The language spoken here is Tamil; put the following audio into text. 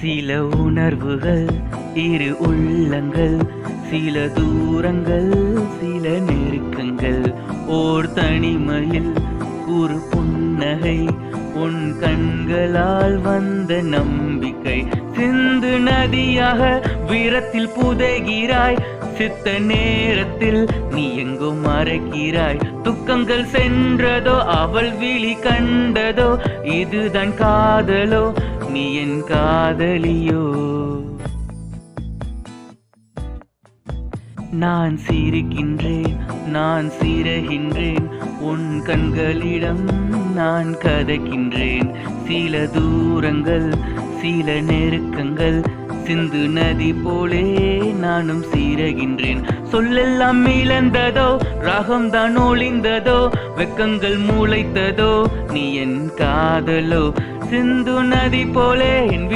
சில உணர்வுகள், இரு உள்ளங்கள், சில தூரங்கள், சில நெருக்கங்கள், ஓர் தனிமையில் ஒரு புன்னகை, உன் கண்களால் வந்த நம்பிக்கை. சிந்து நதியாக வீரத்தில் புதைகிறாய், சித்த நேரத்தில் நீ எங்கோ மறைக்கிறாய். துக்கங்கள் சென்றதோ, அவள் விழி கண்டதோ, இதுதான் காதலோ, நீ என் காதலியோ. நான் சிரிக்கின்றேன், நான் சிரகின்றேன், உன் கண்களிடம் நான் கதைக்கின்றேன். சில தூரங்கள், சில நெருக்கங்கள், சிந்து நதி போலே நானும் சீரகின்றேன். சொல்லெல்லாம் இழந்ததோ, ராகம்தான் ஒளிந்ததோ, வெக்கங்கள் மூளைத்ததோ, நீ என் காதலோ. சிந்து நதி போலே என்